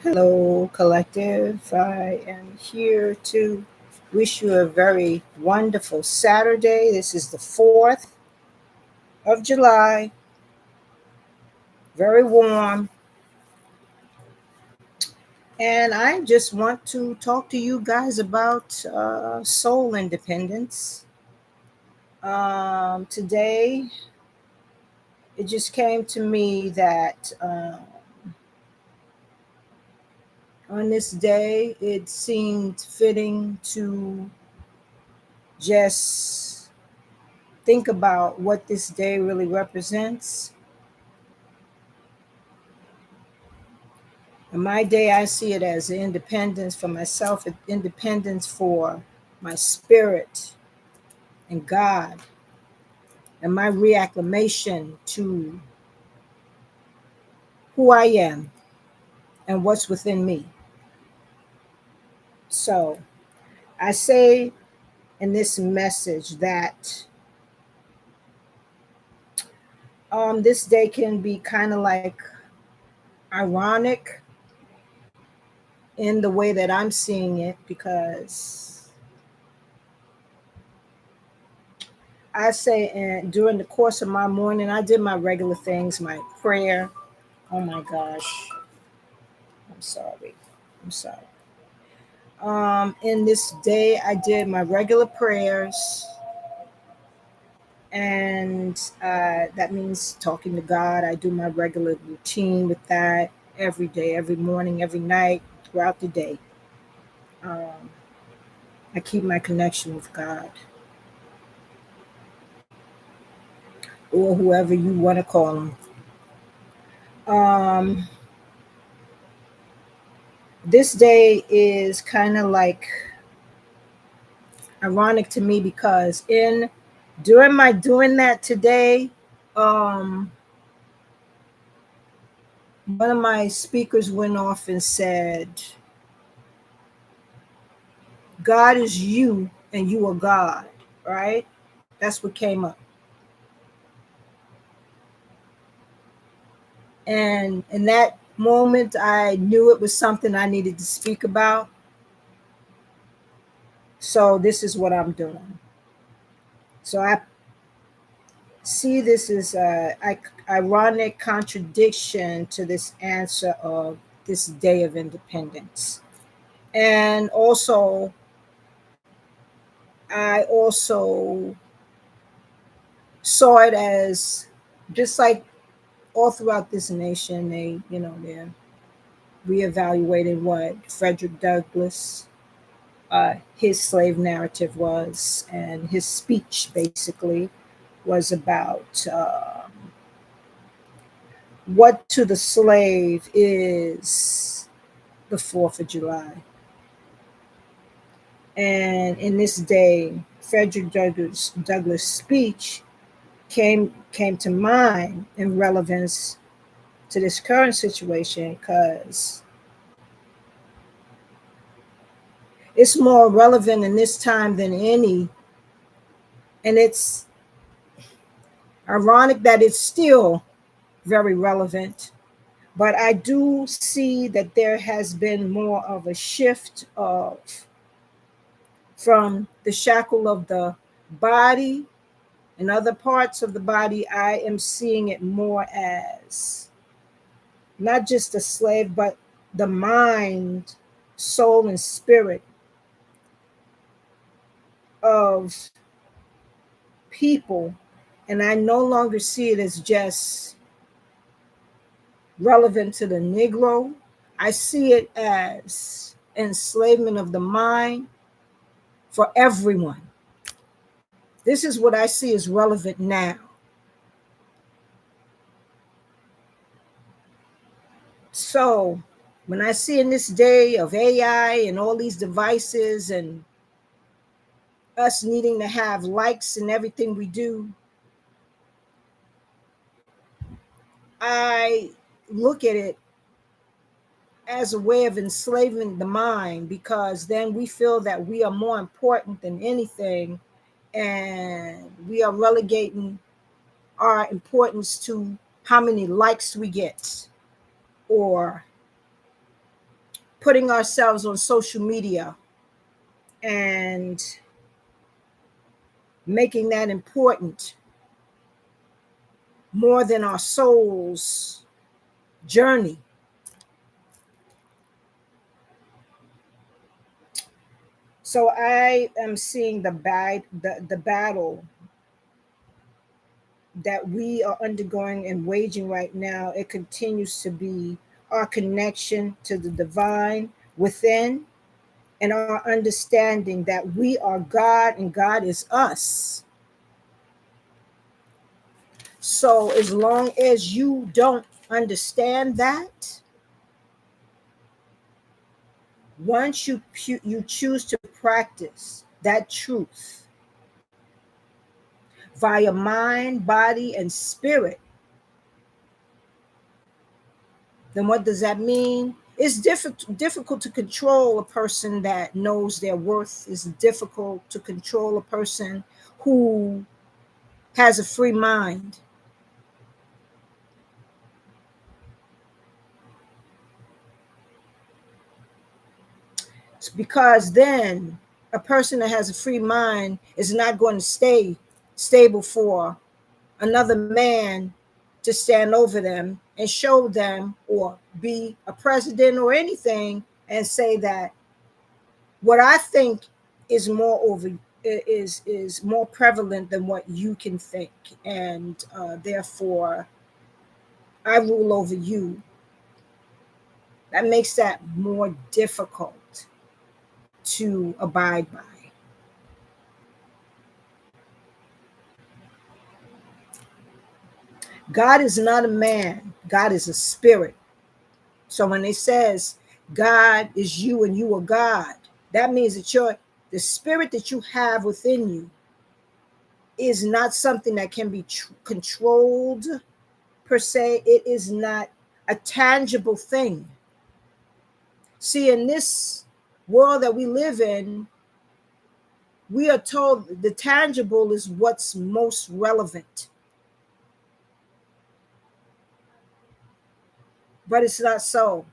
Hello, collective. I am here to wish you a very wonderful Saturday. This is the 4th of July, very warm. And I just want to talk to you guys about soul independence. Today, it just came to me that on this day, it seemed fitting to just think about what this day really represents. In my day, I see it as independence for myself, independence for my spirit and God, and my reacclimation to who I am and what's within me. So I say in this message that this day can be kind of like ironic in the way that I'm seeing it because I say, and during the course of my morning, I did my regular things, my prayer. Oh my gosh, I'm sorry. I'm sorry. In this day, I did my regular prayers, and that means talking to God. I do my regular routine with that every day, every morning, every night, throughout the day. Um, I keep my connection with God or whoever you want to call him. Um, this day is kind of like ironic to me because in during my doing that today, um, one of my speakers went off and said, God is you and you are God, right? That's what came up. And in that moment, I knew it was something I needed to speak about. So this is what I'm doing. So I see this as a ironic contradiction to this answer of this day of independence. And also, I also saw it as just like all throughout this nation, they're reevaluating what Frederick Douglass, his slave narrative was, and his speech basically was about what to the slave is the 4th of July. And in this day, Frederick Douglass' speech came to mind in relevance to this current situation because it's more relevant in this time than any. And it's ironic that it's still very relevant. But I do see that there has been more of a shift of from the shackle of the body and other parts of the body. I am seeing it more as not just a slave, but the mind, soul, and spirit of people. And I no longer see it as just relevant to the Negro. I see it as enslavement of the mind for everyone. This is what I see as relevant now. So when I see in this day of AI and all these devices and us needing to have likes in everything we do, I look at it as a way of enslaving the mind because then we feel that we are more important than anything and we are relegating our importance to how many likes we get or putting ourselves on social media and making that important more than our soul's journey. So I am seeing the battle that we are undergoing and waging right now. It continues to be our connection to the divine within, and our understanding that we are God and God is us. So as long as you don't understand that, once you choose to practice that truth via mind, body, and spirit, then what does that mean? It's difficult to control a person that knows their worth. It's difficult to control a person who has a free mind. It's because then a person that has a free mind is not going to stay stable for another man to stand over them and show them, or be a president or anything, and say that what I think is more over is more prevalent than what you can think, and therefore I rule over you. That makes that more difficult to abide by. God is not a man. God is a spirit. So when it says God is you and you are God, that means that the spirit that you have within you is not something that can be controlled per se. It is not a tangible thing. See, in this world that we live in, we are told the tangible is what's most relevant. But it's not so.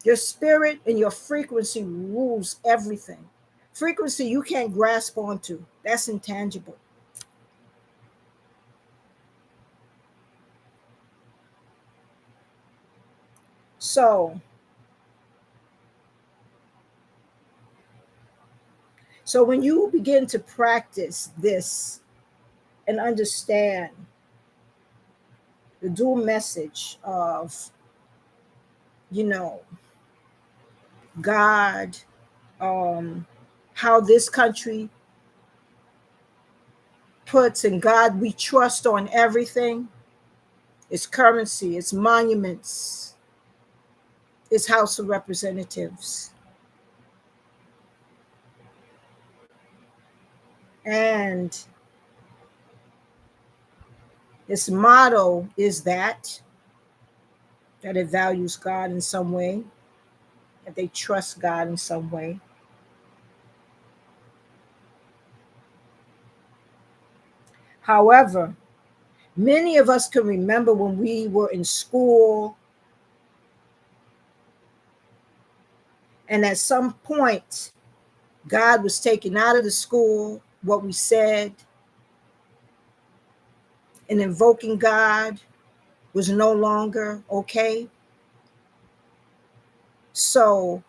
Your spirit and your frequency rules everything. Frequency you can't grasp onto. That's intangible. So when you begin to practice this and understand the dual message of, God, how this country puts in God we trust on everything, its currency, its monuments, its House of Representatives. And its motto is that it values God in some way, that they trust God in some way. However, many of us can remember when we were in school, and at some point, God was taken out of the school, what we said, and invoking God was no longer okay. So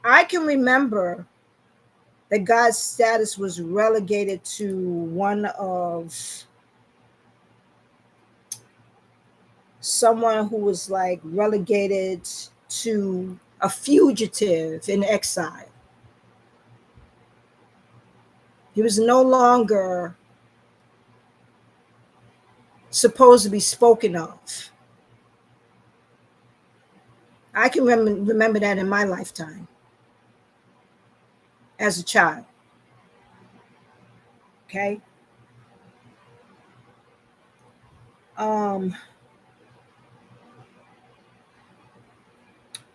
I can remember that God's status was relegated to one of someone who was like relegated to a fugitive in exile. He was no longer supposed to be spoken of. I can remember that in my lifetime as a child. Okay.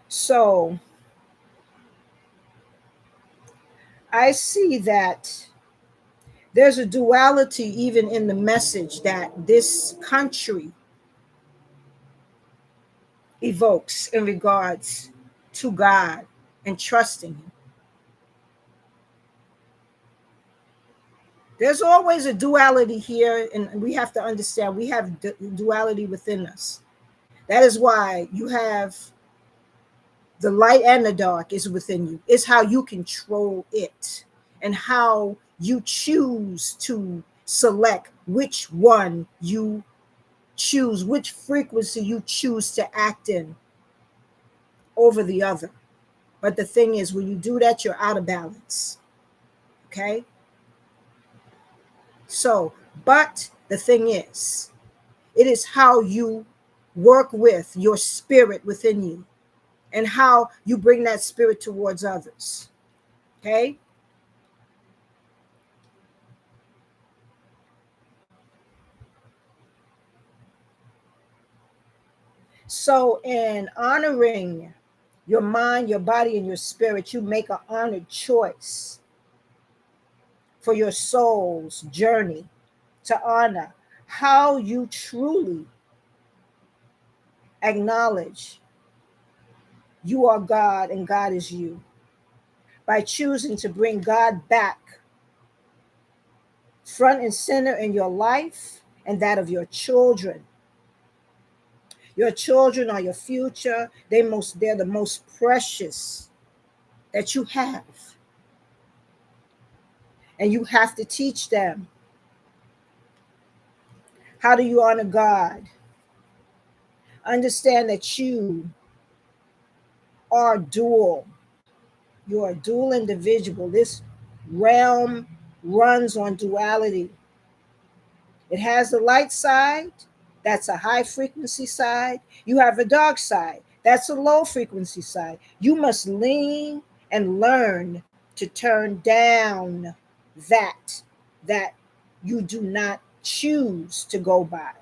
So I see that there's a duality even in the message that this country evokes in regards to God and trusting Him. There's always a duality here, and we have to understand we have duality within us. That is why you have the light and the dark is within you. It's how you control it and how you choose to select which one you choose, which frequency you choose to act in over the other. But the thing is, when you do that, you're out of balance. Okay? So, but the thing is, it is how you work with your spirit within you and how you bring that spirit towards others. Okay? So, in honoring your mind, your body, and your spirit, you make an honored choice for your soul's journey to honor how you truly acknowledge you are God and God is you by choosing to bring God back front and center in your life and that of your children. Your children are your future. They're the most precious that you have. And you have to teach them. How do you honor God? Understand that you are dual. You're a dual individual. This realm runs on duality. It has the light side, that's a high frequency side. You have a dark side, that's a low frequency side. You must lean and learn to turn down that you do not choose to go by.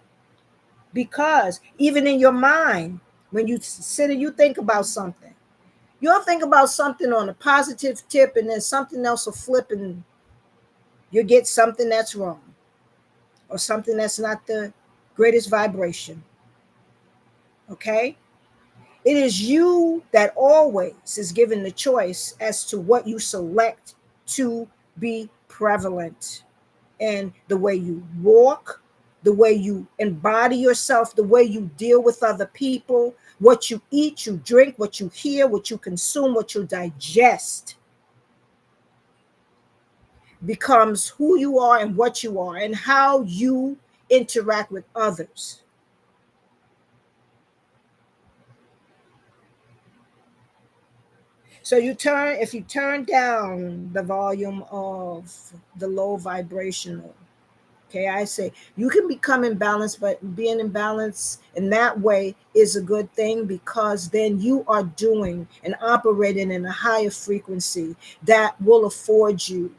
Because even in your mind, when you sit and you think about something, you'll think about something on a positive tip and then something else will flip and you get something that's wrong or something that's not the greatest vibration. Okay? It is you that always is given the choice as to what you select to be prevalent. And the way you walk, the way you embody yourself, the way you deal with other people, what you eat, you drink, what you hear, what you consume, what you digest becomes who you are and what you are and how you interact with others. So if you turn down the volume of the low vibrational, okay, I say you can become imbalanced, but being in balance in that way is a good thing because then you are doing and operating in a higher frequency that will afford you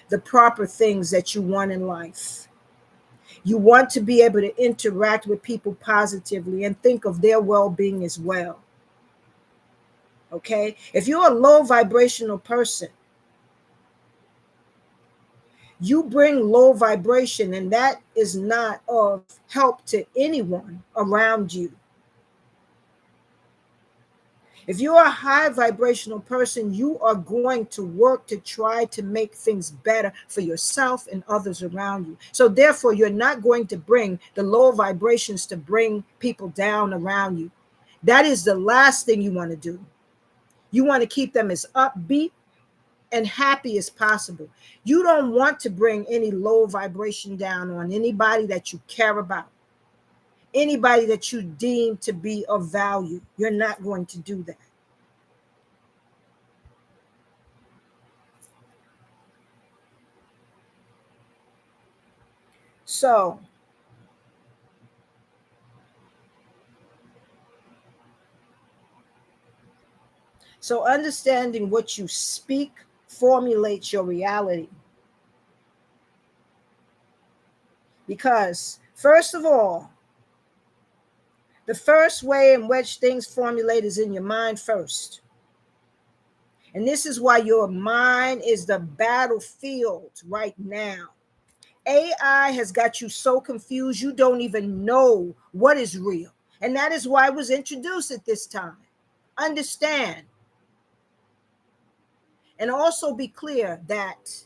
the proper things that you want in life. You want to be able to interact with people positively and think of their well-being as well. Okay? If you're a low vibrational person, you bring low vibration, and that is not of help to anyone around you. If you're a high vibrational person, you are going to work to try to make things better for yourself and others around you. So therefore, you're not going to bring the low vibrations to bring people down around you. That is the last thing you want to do. You want to keep them as upbeat and happy as possible. You don't want to bring any low vibration down on anybody that you care about, anybody that you deem to be of value. You're not going to do that. So, understanding what you speak formulates your reality. Because, first of all, the first way in which things formulate is in your mind first. And this is why your mind is the battlefield right now. AI has got you so confused, you don't even know what is real. And that is why it was introduced at this time. Understand, And also be clear that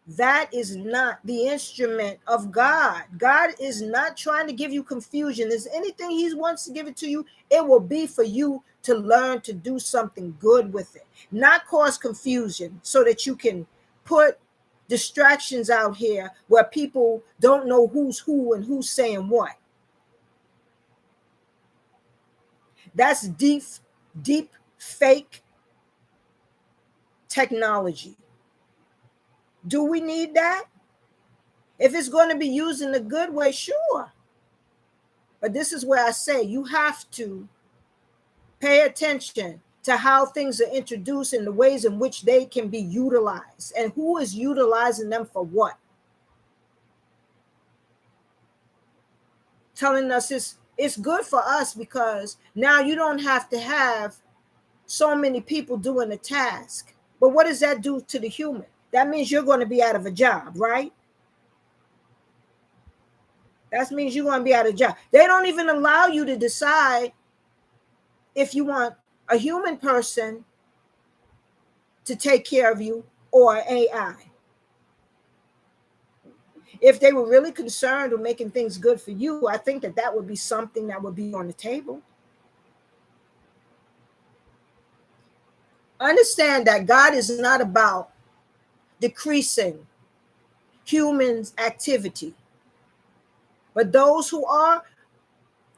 that is not the instrument of God. God is not trying to give you confusion. Is anything he wants to give it to you, it will be for you to learn to do something good with it, not cause confusion so that you can put distractions out here where people don't know who's who and who's saying what. That's deep fake technology. Do we need that? If it's going to be used in a good way, sure. But this is where I say you have to pay attention to how things are introduced and the ways in which they can be utilized and who is utilizing them for what. Telling us it's good for us because now you don't have to have so many people doing a task. But what does that do to the human? That means you're going to be out of a job, right? That means you're going to be out of a job. They don't even allow you to decide if you want a human person to take care of you or AI. If they were really concerned with making things good for you, I think that would be something that would be on the table. Understand that God is not about decreasing humans' activity, but those who are,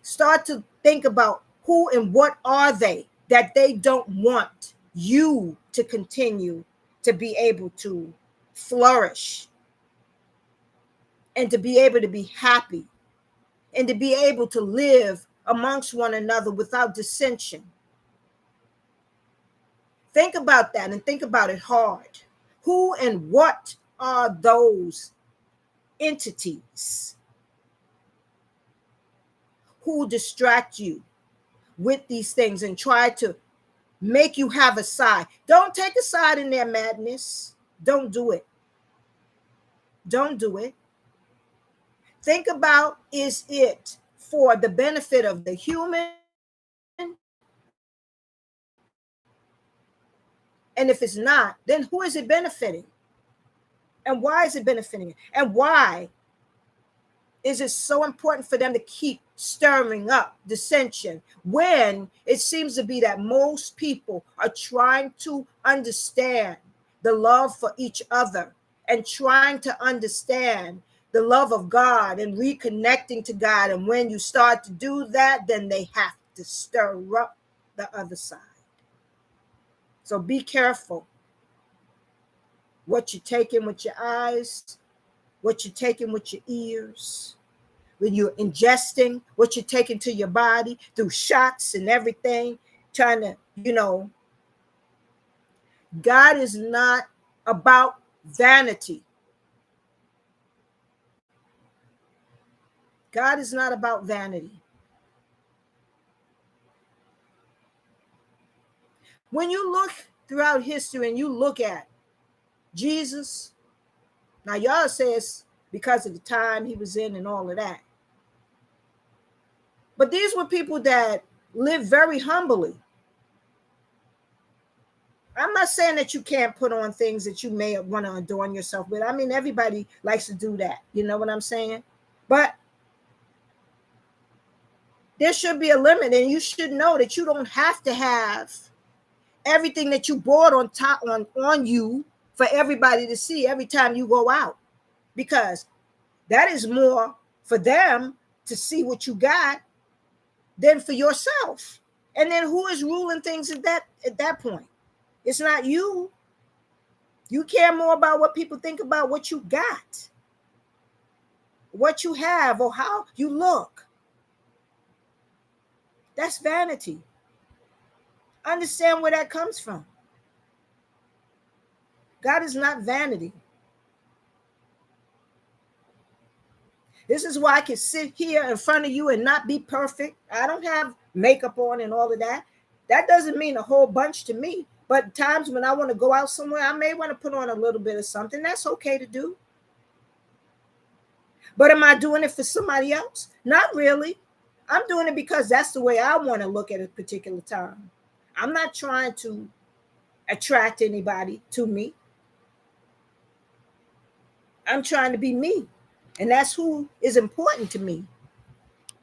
start to think about who and what are they that they don't want you to continue to be able to flourish and to be able to be happy and to be able to live amongst one another without dissension. Think about that and think about it hard. Who and what are those entities who distract you with these things and try to make you have a side? Don't take a side in their madness. Don't do it. Don't do it. Think about, is it for the benefit of the human? And if it's not, then who is it benefiting? And why is it benefiting? And why is it so important for them to keep stirring up dissension when it seems to be that most people are trying to understand the love for each other and trying to understand the love of God and reconnecting to God? And when you start to do that, then they have to stir up the other side. So be careful what you're taking with your eyes, what you're taking with your ears, when you're ingesting, what you're taking to your body through shots and everything, trying to, God is not about vanity. God is not about vanity. When you look throughout history and you look at Jesus, now y'all say it's because of the time he was in and all of that. But these were people that lived very humbly. I'm not saying that you can't put on things that you may want to adorn yourself with. I mean, everybody likes to do that. You know what I'm saying? But there should be a limit, and you should know that you don't have to have everything that you bought on you for everybody to see every time you go out, because that is more for them to see what you got than for yourself. And then who is ruling things at that point? It's not you. You care more about what people think about what you got, what you have, or how you look. That's vanity. Understand where that comes from. God is not vanity. This is why I can sit here in front of you and not be perfect. I don't have makeup on and all of that. That doesn't mean a whole bunch to me. But times when I want to go out somewhere, I may want to put on a little bit of something. That's okay to do. But am I doing it for somebody else? Not really. I'm doing it because that's the way I want to look at a particular time. I'm not trying to attract anybody to me. I'm trying to be me. And that's who is important to me,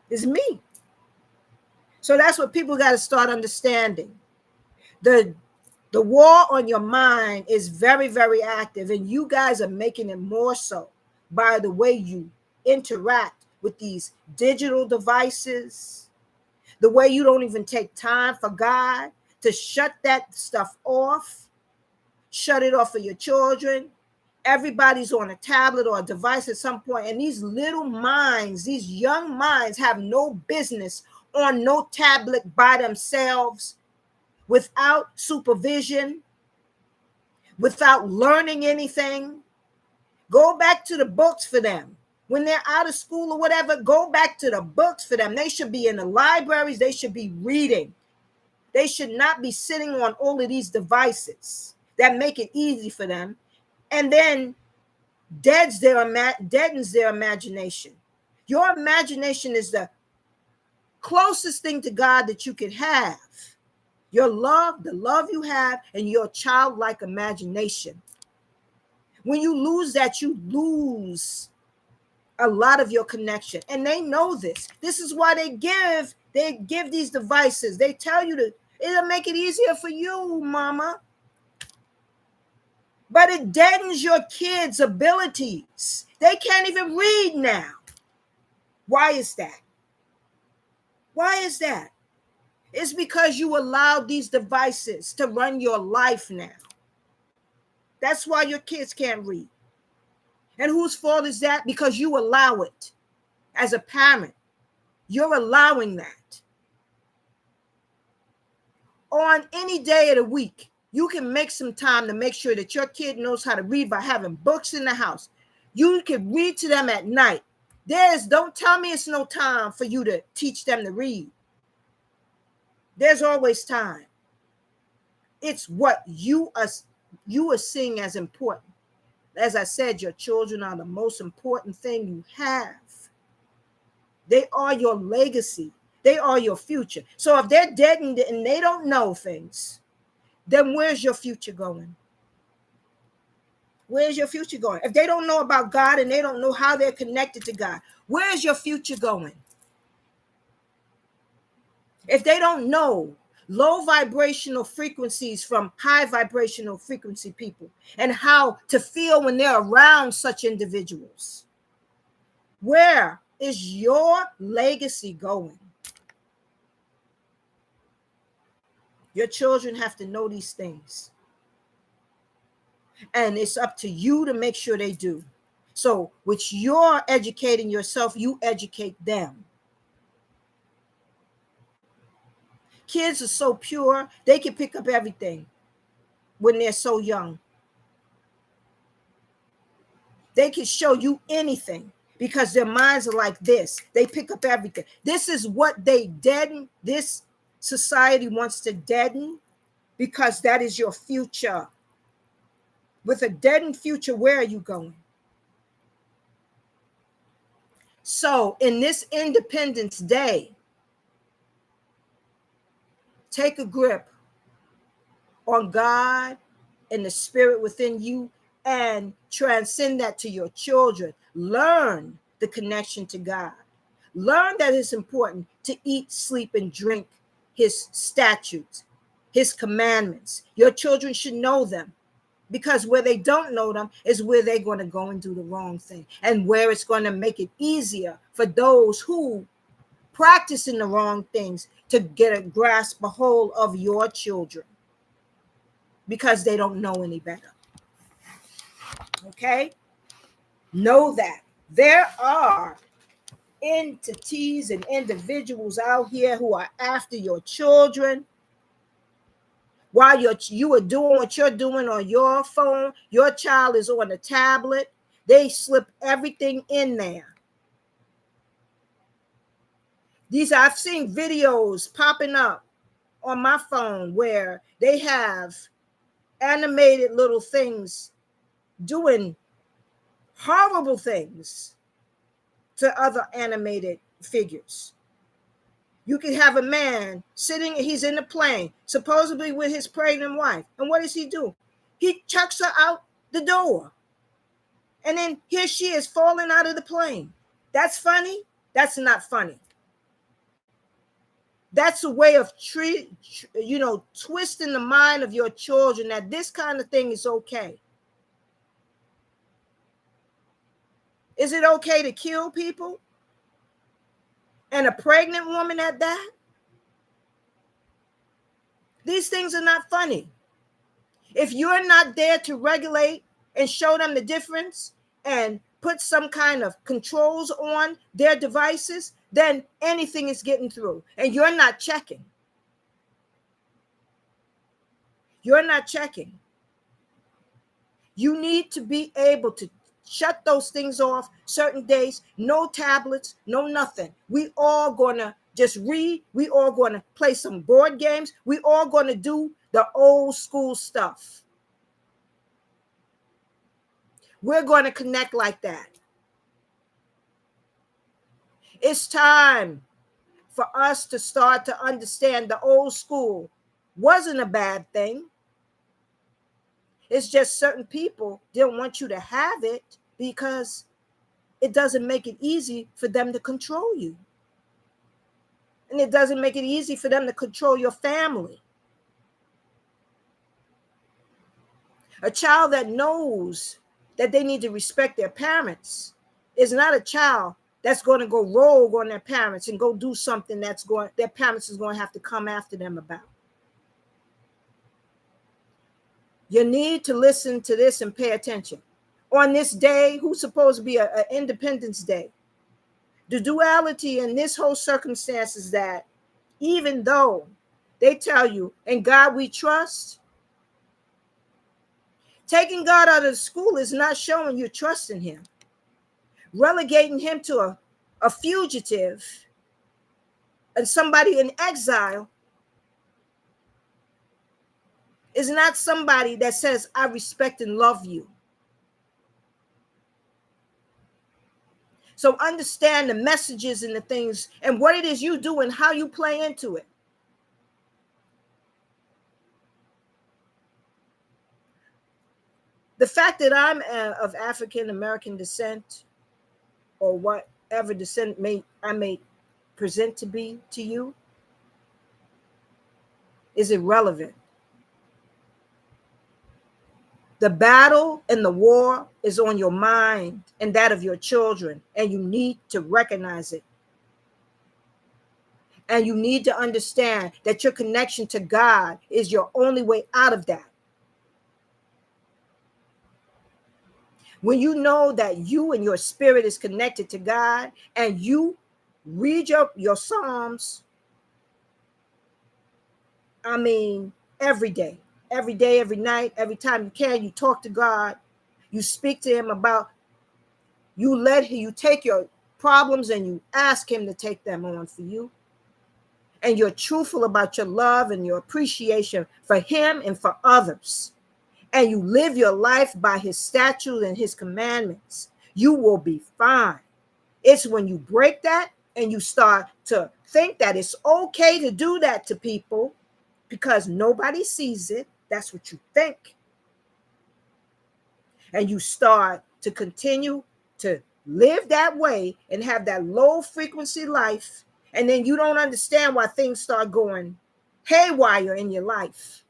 is me. So that's what people got to start understanding. The war on your mind is very, very active, and you guys are making it more so by the way you interact with these digital devices, the way you don't even take time for God to shut that stuff off, shut it off for your children. Everybody's on a tablet or a device at some point, and these little minds, these young minds, have no business on no tablet by themselves, without supervision, without learning anything. Go back to the books for them. When they're out of school or whatever, go back to the books for them. They should be in the libraries. They should be reading. They should not be sitting on all of these devices that make it easy for them and then deadens their imagination. Your imagination is the closest thing to God that you can have. Your love, the love you have, and your childlike imagination. When you lose that, you lose a lot of your connection. And they know this. This is why they give these devices. They tell you to, it'll make it easier for you, mama. But it deadens your kids' abilities. They can't even read now. Why is that? Why is that? It's because you allowed these devices to run your life now. That's why your kids can't read. And whose fault is that? Because you allow it. As a parent, you're allowing that. On any day of the week, you can make some time to make sure that your kid knows how to read by having books in the house. You can read to them at night. Don't tell me it's no time for you to teach them to read. There's always time. It's what you are seeing as important. As I said, your children are the most important thing you have. They are your legacy. They are your future. So if they're dead and they don't know things, then where's your future going? Where's your future going? If they don't know about God and they don't know how they're connected to God, where's your future going? If they don't know low vibrational frequencies from high vibrational frequency people and how to feel when they're around such individuals, where is your legacy going? Your children have to know these things. And it's up to you to make sure they do. So, which you're educating yourself, you educate them. Kids are so pure, they can pick up everything when they're so young. They can show you anything because their minds are like this. They pick up everything. This is what they deaden. This society wants to deaden because that is your future. With a deadened future, where are you going? So in this Independence Day, take a grip on God and the spirit within you and transcend that to your children. Learn the connection to God. Learn that it's important to eat, sleep, and drink his statutes, his commandments. Your children should know them, because where they don't know them is where they're going to go and do the wrong thing, and where it's going to make it easier for those who practicing the wrong things to get a grasp, a hold of your children, because they don't know any better. Okay? Know that there are entities and individuals out here who are after your children. While you are doing what you're doing on your phone, your child is on a tablet. They slip everything in there. I've seen videos popping up on my phone where they have animated little things doing horrible things to other animated figures. You could have a man sitting, he's in the plane, supposedly with his pregnant wife. And what does he do? He chucks her out the door. And then here she is falling out of the plane. That's funny? That's not funny. That's a way of twisting the mind of your children that this kind of thing is okay. Is it okay to kill people? And a pregnant woman at that? These things are not funny. If you're not there to regulate and show them the difference and put some kind of controls on their devices, then anything is getting through. And you're not checking. You're not checking. You need to be able to shut those things off certain days. No tablets, no nothing. We all gonna just read. We all gonna play some board games. We all gonna do the old school stuff. We're going to connect like that. It's time for us to start to understand the old school wasn't a bad thing. It's just certain people didn't want you to have it because it doesn't make it easy for them to control you. And it doesn't make it easy for them to control your family. A child that knows that they need to respect their parents is not a child that's going to go rogue on their parents and go do something their parents is going to have to come after them about. You need to listen to this and pay attention. On this day, who's supposed to be an Independence Day, the duality in this whole circumstance is that even though they tell you, in God we trust, taking God out of the school is not showing you trust in him. Relegating him to a fugitive and somebody in exile is not somebody that says, I respect and love you. So understand the messages and the things and what it is you do and how you play into it. The fact that I'm of African American descent, or whatever descent I may present to be to you, is irrelevant. The battle and the war is on your mind and that of your children, and you need to recognize it. And you need to understand that your connection to God is your only way out of that. When you know that you and your spirit is connected to God and you read your Psalms, every day, every night, every time you can, you talk to God, you speak to him about, you take your problems and you ask him to take them on for you. And you're truthful about your love and your appreciation for him and for others. And you live your life by his statutes and his commandments, you will be fine. It's when you break that and you start to think that it's okay to do that to people because nobody sees it. That's what you think. And you start to continue to live that way and have that low frequency life. And then you don't understand why things start going haywire in your life.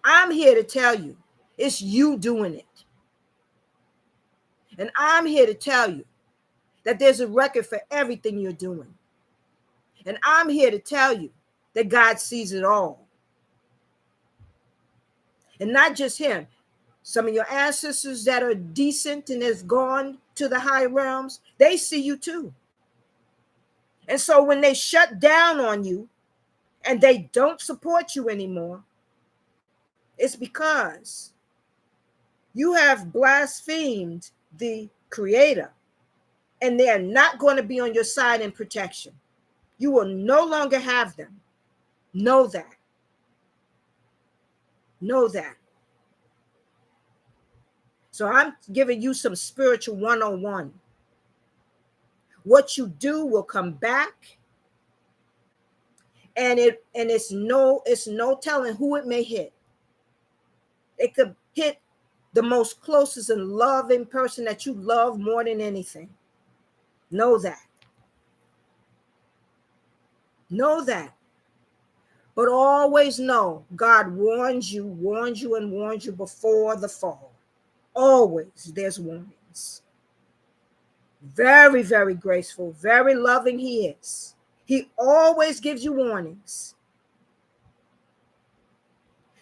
I'm here to tell you, it's you doing it. And I'm here to tell you that there's a record for everything you're doing. And I'm here to tell you that God sees it all. And not just him. Some of your ancestors that are decent and have gone to the higher realms, they see you too. And so when they shut down on you and they don't support you anymore, it's because you have blasphemed the Creator, and they are not going to be on your side in protection. You will no longer have them. Know that. Know that. So I'm giving you some spiritual 101. What you do will come back, and it's no telling who it may hit. It could hit the most closest and loving person that you love more than anything. Know that. Know that. But always know God warns you, and warns you before the fall. Always there's warnings. Very, very graceful, very loving he is. He always gives you warnings.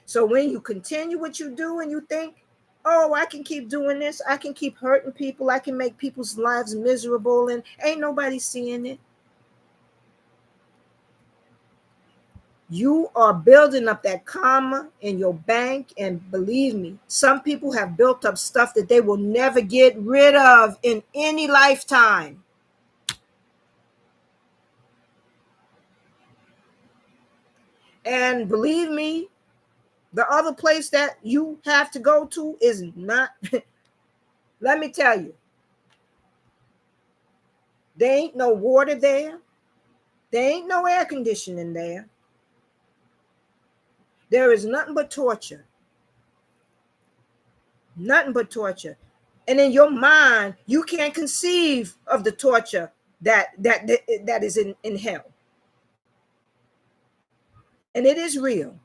So when you continue what you do and you think, oh, I can keep doing this, I can keep hurting people, I can make people's lives miserable, and ain't nobody seeing it. You are building up that karma in your bank, and believe me, some people have built up stuff that they will never get rid of in any lifetime. And believe me, the other place that you have to go to is not, let me tell you, there ain't no water there. There ain't no air conditioning there. There is nothing but torture. Nothing but torture. And in your mind, you can't conceive of the torture that is in hell. And it is real.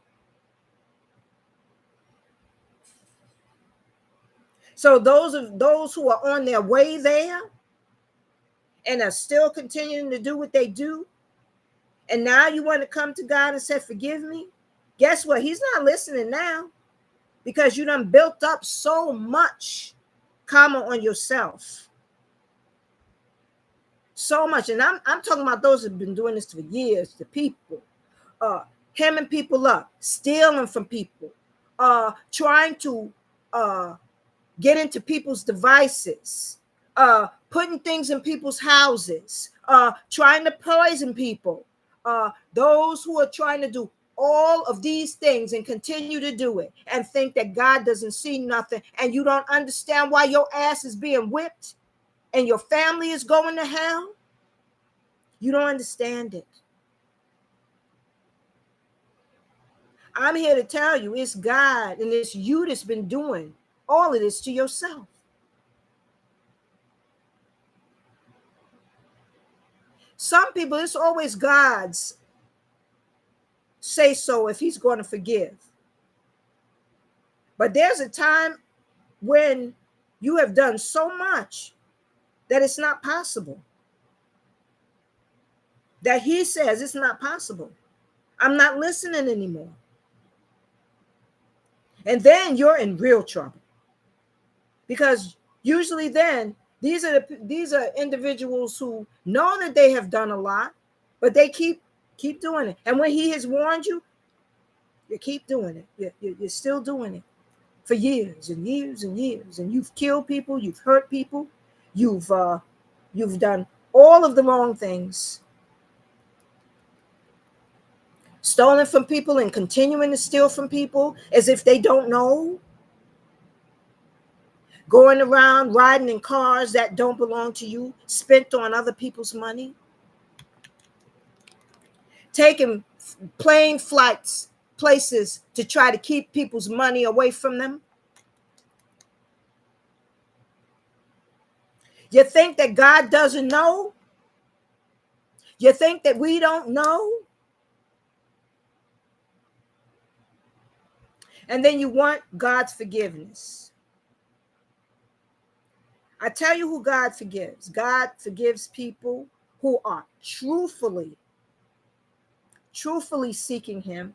So those who are on their way there and are still continuing to do what they do, and now you want to come to God and say, forgive me. Guess what? He's not listening now, because you done built up so much karma on yourself. So much. And I'm talking about those who've been doing this for years, the people, hemming people up, stealing from people, trying to get into people's devices, putting things in people's houses, trying to poison people. Those who are trying to do all of these things and continue to do it and think that God doesn't see nothing, and you don't understand why your ass is being whipped and your family is going to hell. You don't understand it. I'm here to tell you it's God and it's you that's been doing all of this to yourself. Some people, it's always God's say so if he's going to forgive. But there's a time when you have done so much that it's not possible. That he says it's not possible. I'm not listening anymore. And then you're in real trouble. Because usually then these are individuals who know that they have done a lot, but they keep doing it. And when he has warned you, you keep doing it. You're still doing it for years and years and years. And you've killed people, you've hurt people, you've done all of the wrong things. Stolen from people and continuing to steal from people as if they don't know. Going around riding in cars that don't belong to you, spent on other people's money. Taking plane flights, places to try to keep people's money away from them. You think that God doesn't know? You think that we don't know? And then you want God's forgiveness. I tell you who God forgives. God forgives people who are truthfully seeking him.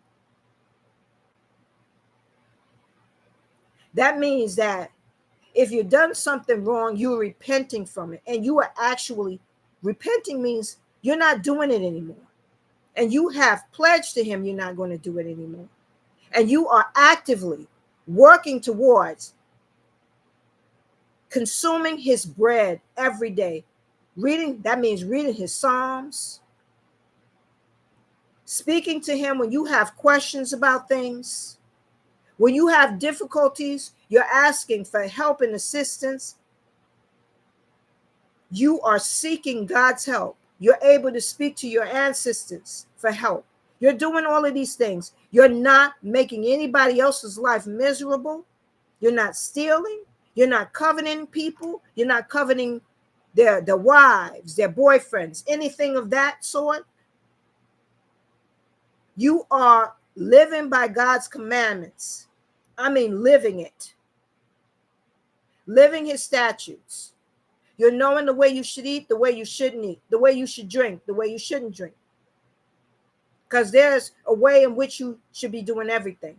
That means that if you've done something wrong, you're repenting from it. And you are actually repenting means you're not doing it anymore. And you have pledged to him you're not going to do it anymore. And you are actively working towards consuming his bread every day. That means reading his Psalms. Speaking to him when you have questions about things. When you have difficulties, you're asking for help and assistance. You are seeking God's help. You're able to speak to your ancestors for help. You're doing all of these things. You're not making anybody else's life miserable. You're not stealing. You're not coveting people. You're not coveting their wives, their boyfriends, anything of that sort. You are living by God's commandments. I mean, living it, living his statutes. You're knowing the way you should eat, the way you shouldn't eat, the way you should drink, the way you shouldn't drink. Because there's a way in which you should be doing everything.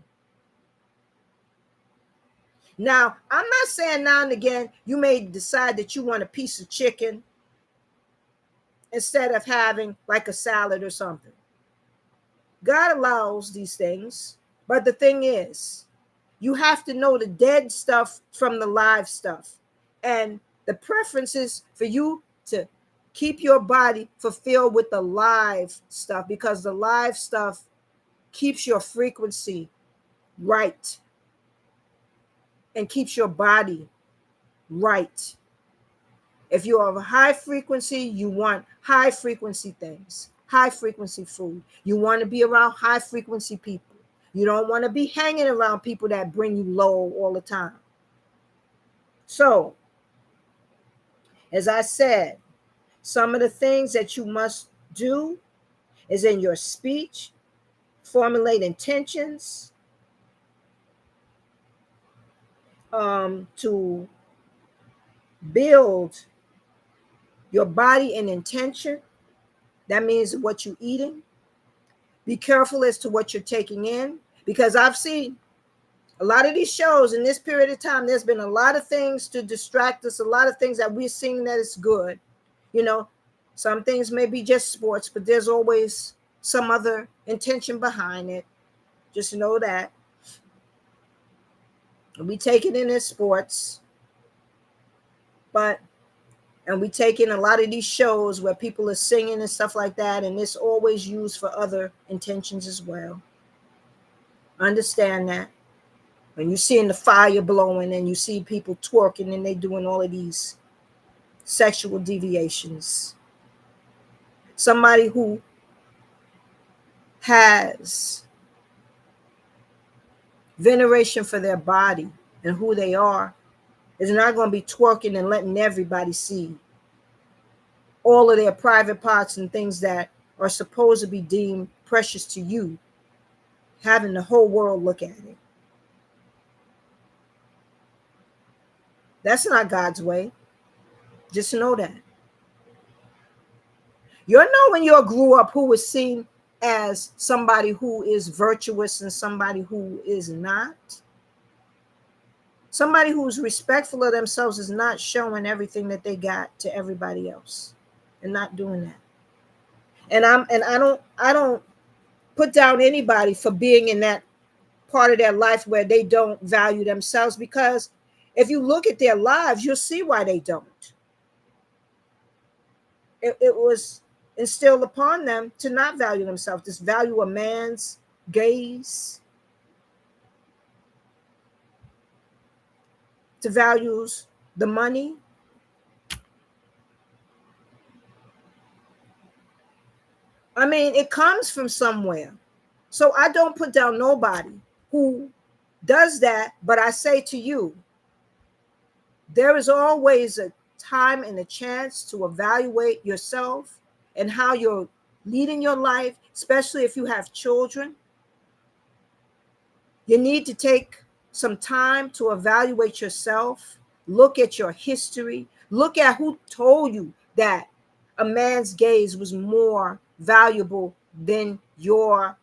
Now, I'm not saying now and again you may decide that you want a piece of chicken instead of having like a salad or something. God allows these things, but the thing is, you have to know the dead stuff from the live stuff. And the preference is for you to keep your body fulfilled with the live stuff, because the live stuff keeps your frequency right and keeps your body right. If you're of a high frequency, you want high frequency things, high frequency food. You want to be around high frequency people. You don't want to be hanging around people that bring you low all the time. So, as I said, some of the things that you must do is in your speech, formulate intentions, to build your body in intention. That means what you're eating. Be careful as to what you're taking in, because I've seen a lot of these shows in this period of time. There's been a lot of things to distract us, a lot of things that we're seeing that is good. You know, some things may be just sports, but there's always some other intention behind it. Just know that. We take it in as sports, and we take in a lot of these shows where people are singing and stuff like that, and it's always used for other intentions as well. Understand that. When you see the fire blowing and you see people twerking and they doing all of these sexual deviations, somebody who has veneration for their body and who they are is not going to be twerking and letting everybody see all of their private parts and things that are supposed to be deemed precious to you, having the whole world look at it. That's not God's way. Just know that. You know, when you grew up, who was seen as somebody who is virtuous and somebody who is not. Somebody who's respectful of themselves is not showing everything that they got to everybody else, and not doing that. And I don't put down anybody for being in that part of their life where they don't value themselves, because if you look at their lives, you'll see why they don't. It was instilled upon them to not value themselves, to value a man's gaze, to values the money. I mean, it comes from somewhere. So I don't put down nobody who does that, but I say to you, there is always a time and a chance to evaluate yourself and how you're leading your life, especially if you have children. You need to take some time to evaluate yourself, look at your history, look at who told you that a man's gaze was more valuable than your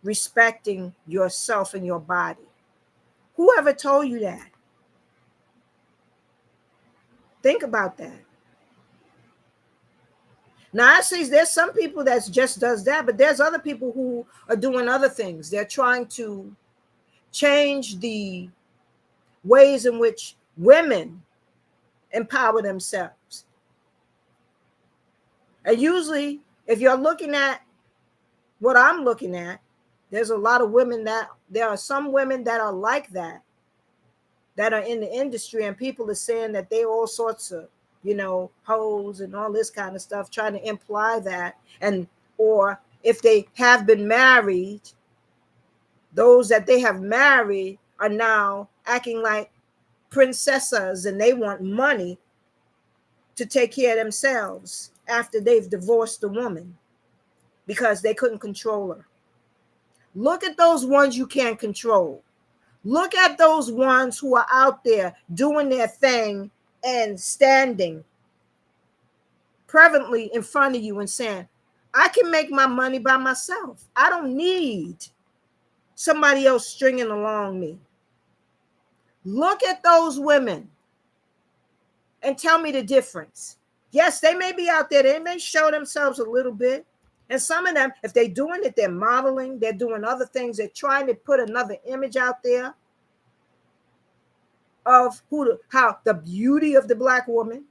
respecting yourself and your body. Whoever told you that? Think about that. Now, I see there's some people that just does that, but there's other people who are doing other things. They're trying to change the ways in which women empower themselves. And usually, if you're looking at what I'm looking at, there's a lot of women there are some women that are like that are in the industry, and people are saying that they're all sorts of hoes and all this kind of stuff, trying to imply that. And or if they have been married, those that they have married are now acting like princesses, and they want money to take care of themselves after they've divorced the woman because they couldn't control her. Look at those ones you can't control. Look at those ones who are out there doing their thing and standing prevalently in front of you and saying, I can make my money by myself. I don't need somebody else stringing along me. Look at those women and tell me the difference. Yes, they may be out there. They may show themselves a little bit. And some of them, if they're doing it, they're modeling. They're doing other things. They're trying to put another image out there of how the beauty of the Black woman,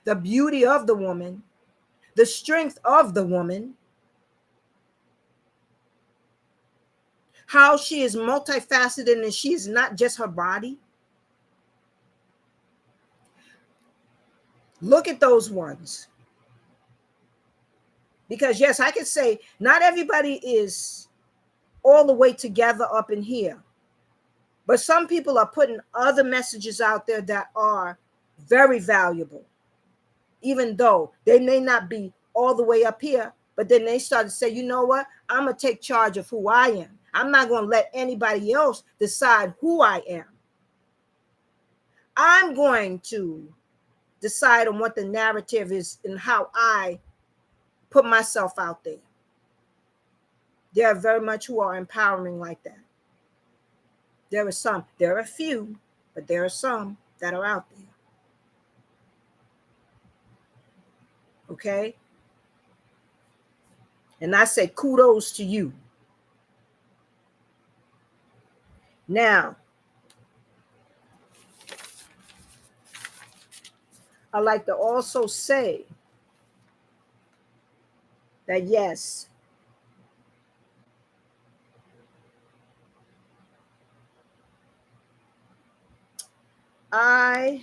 the beauty of the woman, the strength of the woman, how she is multifaceted and she is not just her body. Look at those ones. Because yes, I can say not everybody is all the way together up in here. But some people are putting other messages out there that are very valuable, even though they may not be all the way up here. But then they start to say, you know what? I'm going to take charge of who I am. I'm not going to let anybody else decide who I am. I'm going to decide on what the narrative is and how I put myself out there. There are very much who are empowering like that. There are some. There are a few, but there are some that are out there. Okay? And I say kudos to you. Now, I like to also say that yes, I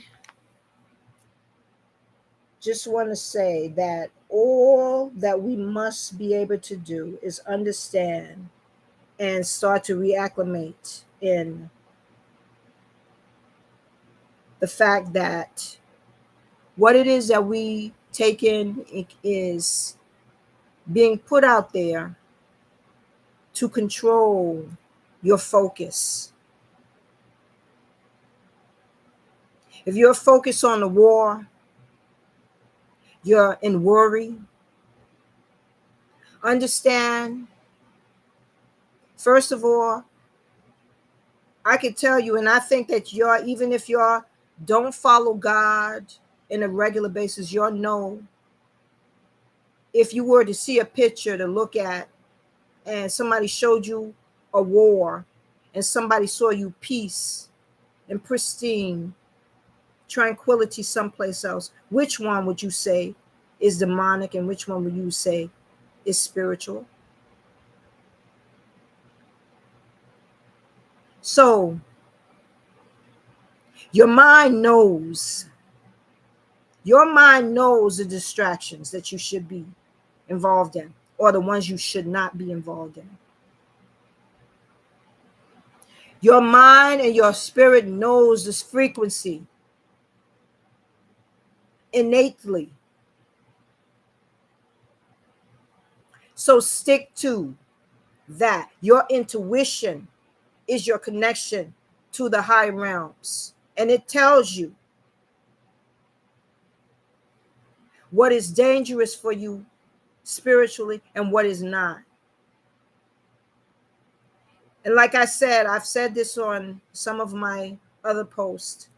just want to say that all that we must be able to do is understand and start to reacclimate in the fact that what it is that we take in is being put out there to control your focus. If you're focused on the war, you're in worry. Understand, first of all, I can tell you, and I think that even if you don't follow God in a regular basis, you'll know if you were to see a picture to look at and somebody showed you a war and somebody saw you peace and pristine tranquility someplace else, which one would you say is demonic and which one would you say is spiritual? So your mind knows the distractions that you should be involved in or the ones you should not be involved in. Your mind and your spirit knows this frequency innately. So stick to that. Your intuition is your connection to the high realms, and it tells you what is dangerous for you spiritually and what is not. And like I said, I've said this on some of my other posts.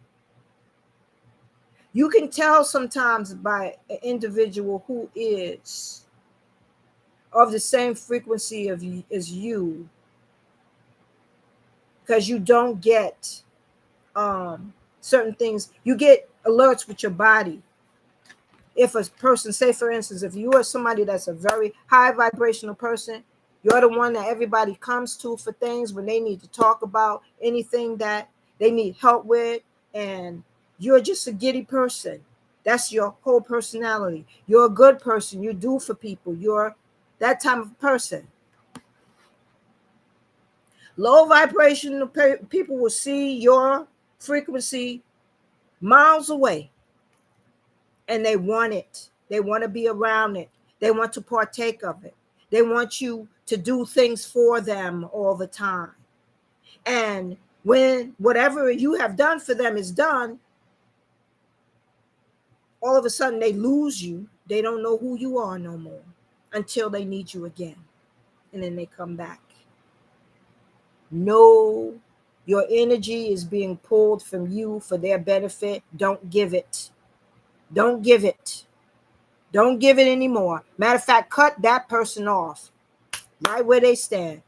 You can tell sometimes by an individual who is of the same frequency as you, because you don't get certain things. You get alerts with your body. If a person, say for instance, if you are somebody that's a very high vibrational person, you're the one that everybody comes to for things when they need to talk about anything that they need help with, and you're just a giddy person. That's your whole personality. You're a good person. You do for people. You're that type of person. Low vibrational people will see your frequency miles away, and they want it. They want to be around it. They want to partake of it. They want you to do things for them all the time. And when whatever you have done for them is done, all of a sudden they lose you. They don't know who you are no more until they need you again. And then they come back. No, your energy is being pulled from you for their benefit. Don't give it. Don't give it. Don't give it anymore. Matter of fact, cut that person off right where they stand.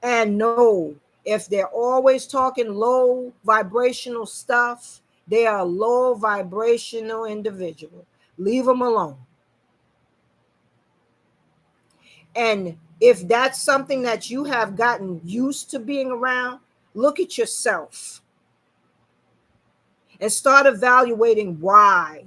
And no, if they're always talking low vibrational stuff, they are a low vibrational individual. Leave them alone. And if that's something that you have gotten used to being around, look at yourself and start evaluating why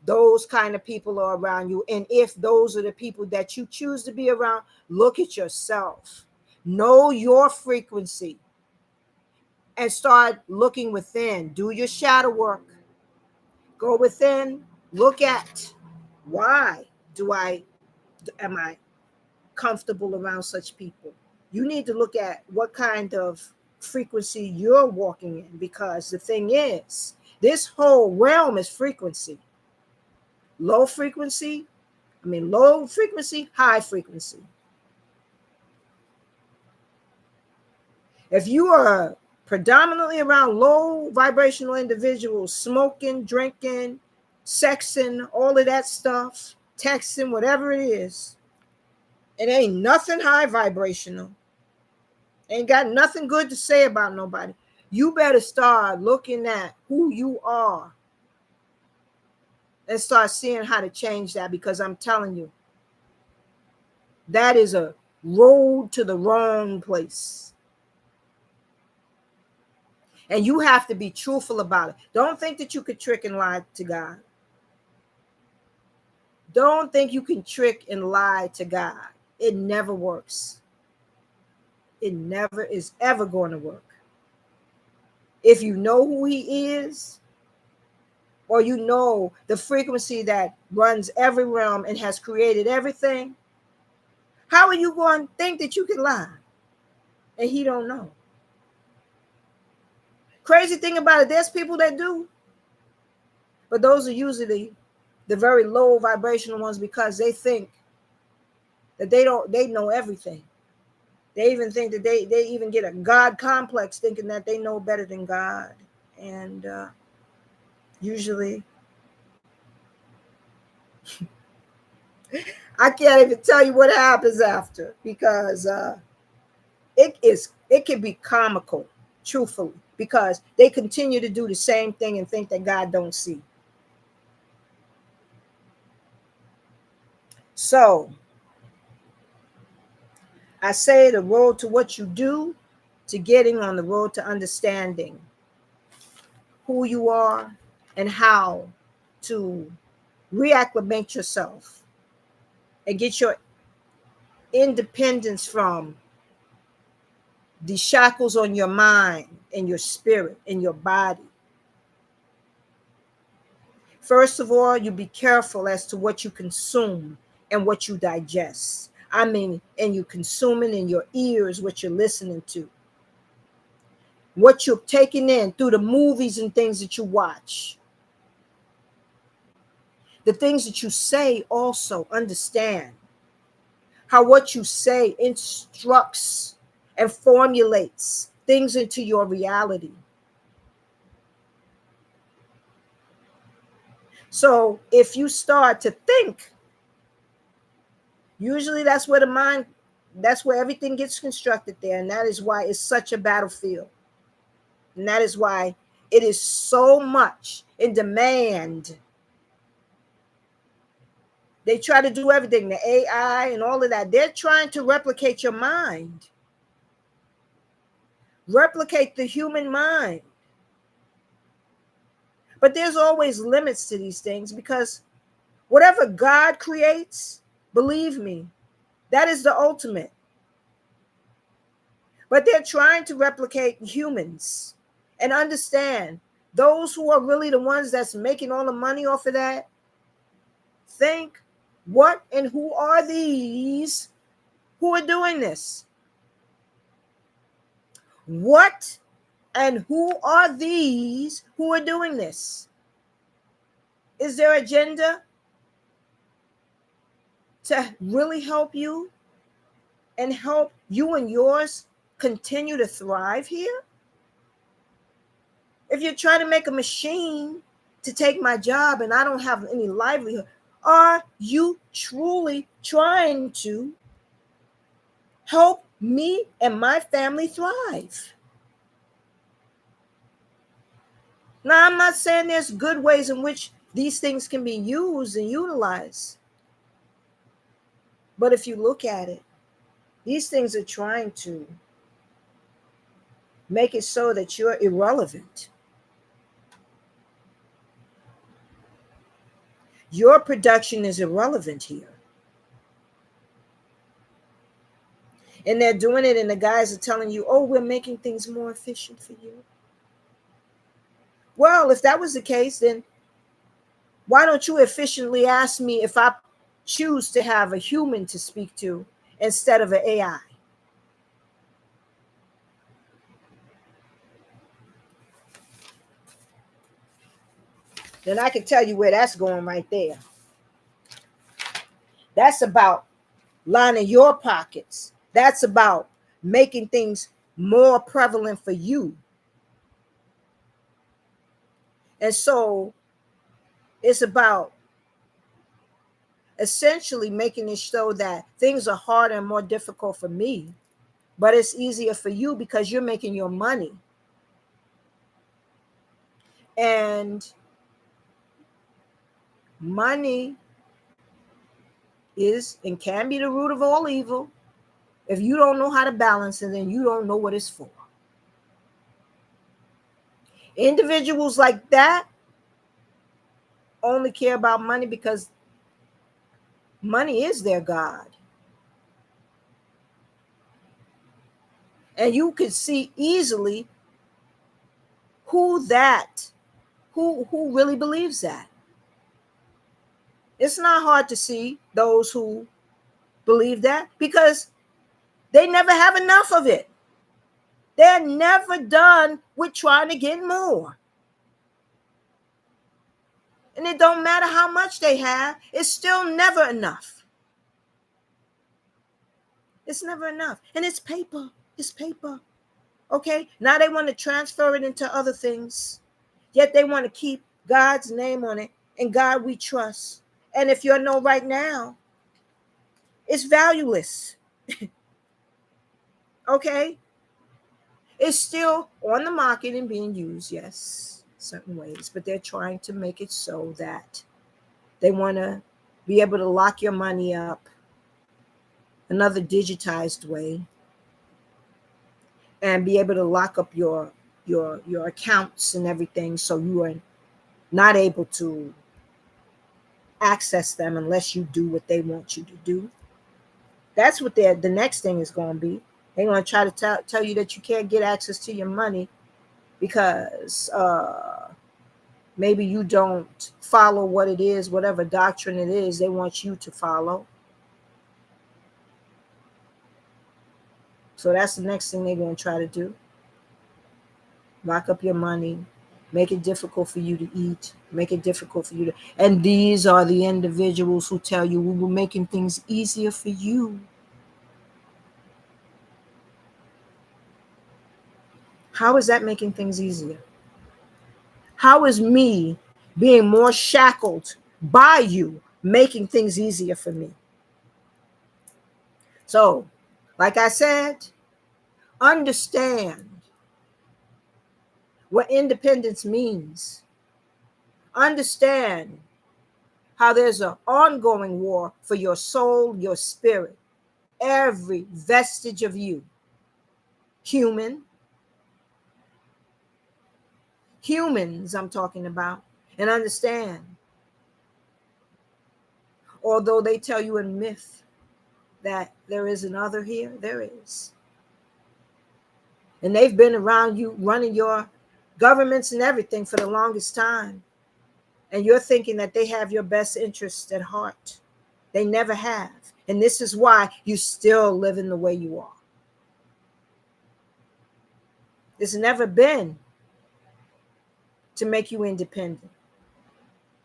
those kind of people are around you. And if those are the people that you choose to be around, look at yourself. Know your frequency and start looking within. Do your shadow work. Go within. Look at why am I comfortable around such people? You need to look at what kind of frequency you're walking in, because the thing is, this whole realm is frequency. Low frequency, high frequency. If you are predominantly around low vibrational individuals, smoking, drinking, sexing, all of that stuff, texting, whatever it is, it ain't nothing high vibrational. Ain't got nothing good to say about nobody. You better start looking at who you are and start seeing how to change that, because I'm telling you, that is a road to the wrong place. And you have to be truthful about it. Don't think that you could trick and lie to God. Don't think you can trick and lie to God. It never works. It never is ever going to work. If you know who he is, or you know the frequency that runs every realm and has created everything, how are you going to think that you can lie? And he don't know. Crazy thing about it, there's people that do. But those are usually the very low vibrational ones, because they think that they know everything. They even think that they even get a God complex, thinking that they know better than God. And usually, I can't even tell you what happens after, because it can be comical, truthfully, because they continue to do the same thing and think that God don't see. So I say the road to what you do, to getting on the road to understanding who you are and how to reacclimate yourself and get your independence from the shackles on your mind and your spirit and your body. First of all, you be careful as to what you consume and what you digest. And you consuming in your ears what you're listening to, what you're taking in through the movies and things that you watch. The things that you say also, understand how what you say instructs and formulates things into your reality. So if you start to think, usually that's where that's where everything gets constructed there. And that is why it's such a battlefield. And that is why it is so much in demand. They try to do everything, the AI and all of that. They're trying to replicate your mind. replicate the human mind. But there's always limits to these things, because whatever God creates, believe me, that is the ultimate. But they're trying to replicate humans, and understand those who are really the ones that's making all the money off of that. Think, what and who are these who are doing this? What and who are these who are doing this? Is their agenda to really help you and help you and yours continue to thrive here? If you're trying to make a machine to take my job and I don't have any livelihood, are you truly trying to help me and my family thrive? Now, I'm not saying there's good ways in which these things can be used and utilized. But if you look at it, these things are trying to make it so that you're irrelevant. Your production is irrelevant here. And they're doing it, and the guys are telling you, oh, we're making things more efficient for you. Well, if that was the case, then why don't you efficiently ask me if I choose to have a human to speak to instead of an AI? Then I can tell you where that's going right there. That's about lining your pockets. That's about making things more prevalent for you. And so it's about essentially making it so that things are harder and more difficult for me, but it's easier for you because you're making your money. And money is and can be the root of all evil. If you don't know how to balance it, then you don't know what it's for. Individuals like that only care about money because money is their God. And you could see easily who really believes that. It's not hard to see those who believe that because they never have enough of it. They're never done with trying to get more. And it don't matter how much they have, it's still never enough. It's never enough. And it's paper. It's paper. Okay? Now they want to transfer it into other things. Yet they want to keep God's name on it. And God we trust. And if you know right now, it's valueless. Okay? It's still on the market and being used, yes, certain ways. But they're trying to make it so that they want to be able to lock your money up another digitized way and be able to lock up your accounts and everything so you are not able to access them unless you do what they want you to do. That's what the next thing is going to be. They're going to try to tell you that you can't get access to your money because maybe you don't follow what it is, whatever doctrine it is they want you to follow. So that's the next thing they're going to try to do. Lock up your money, make it difficult for you to eat, make it difficult for you to. And these are the individuals who tell you we were making things easier for you. How is that making things easier? How is me being more shackled by you making things easier for me? So, like I said, understand what independence means. Understand how there's an ongoing war for your soul, your spirit, every vestige of you, human, Humans, I'm talking about, and understand. Although they tell you in myth that there is another here, there is. And they've been around you running your governments and everything for the longest time. And you're thinking that they have your best interest at heart. They never have. And this is why you still living the way you are. It's never been to make you independent.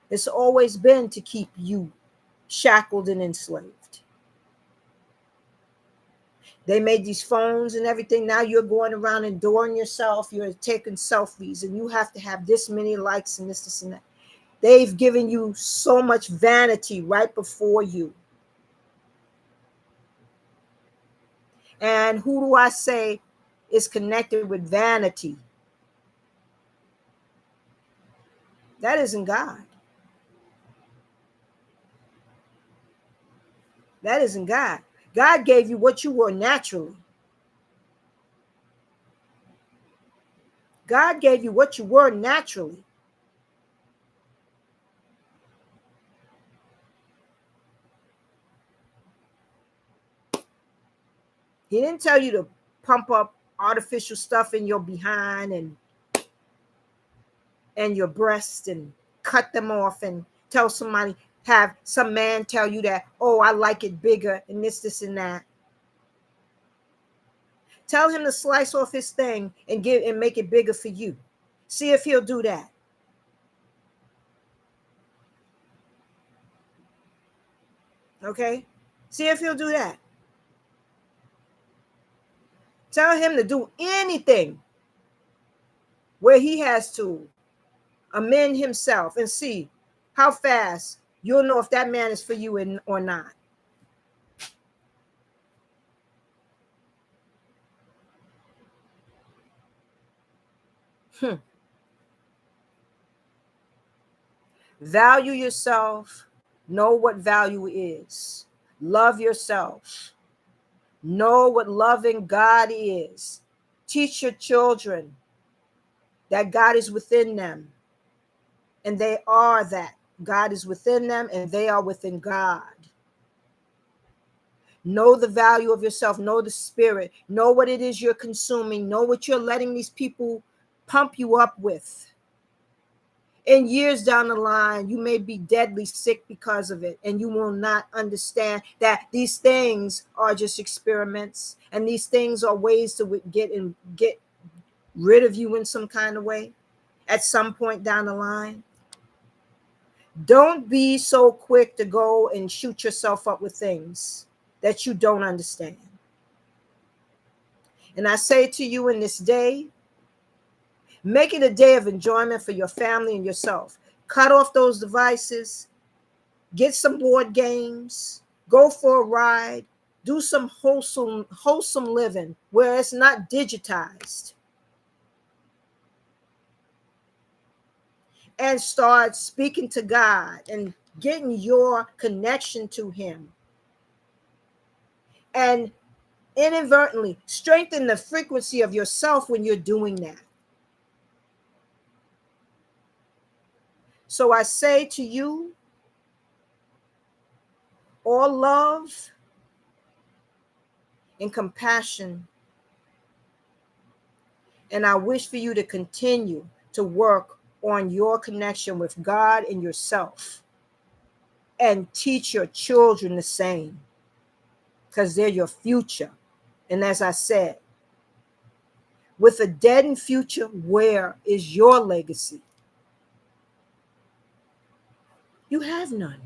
It's always been to keep you shackled and enslaved. They made these phones and everything. Now you're going around adoring yourself. You're taking selfies and you have to have this many likes and this and that. They've given you so much vanity right before you. And who do I say is connected with vanity? That isn't God. That isn't God. God gave you what you were naturally. God gave you what you were naturally. He didn't tell you to pump up artificial stuff in your behind and your breast and cut them off and tell somebody, have some man tell you that, oh, I like it bigger and this and that. Tell him to slice off his thing and make it bigger for you. See if he'll do that. Okay? See if he'll do that. Tell him to do anything where he has to amend himself and see how fast you'll know if that man is for you or not. Value yourself. Know what value is. Love yourself. Know what loving God is. Teach your children that God is within them. And they are that. God is within them and they are within God. Know the value of yourself. Know the spirit. Know what it is you're consuming. Know what you're letting these people pump you up with. And years down the line, you may be deadly sick because of it. And you will not understand that these things are just experiments. And these things are ways to get rid of you in some kind of way at some point down the line. Don't be so quick to go and shoot yourself up with things that you don't understand. And I say to you in this day, make it a day of enjoyment for your family and yourself. Cut off those devices, get some board games, go for a ride, do some wholesome living where it's not digitized. And start speaking to God and getting your connection to him. And inadvertently strengthen the frequency of yourself when you're doing that. So I say to you, all love and compassion. And I wish for you to continue to work on your connection with God and yourself. And teach your children the same. Because they're your future. And as I said, with a deadened future, where is your legacy? You have none.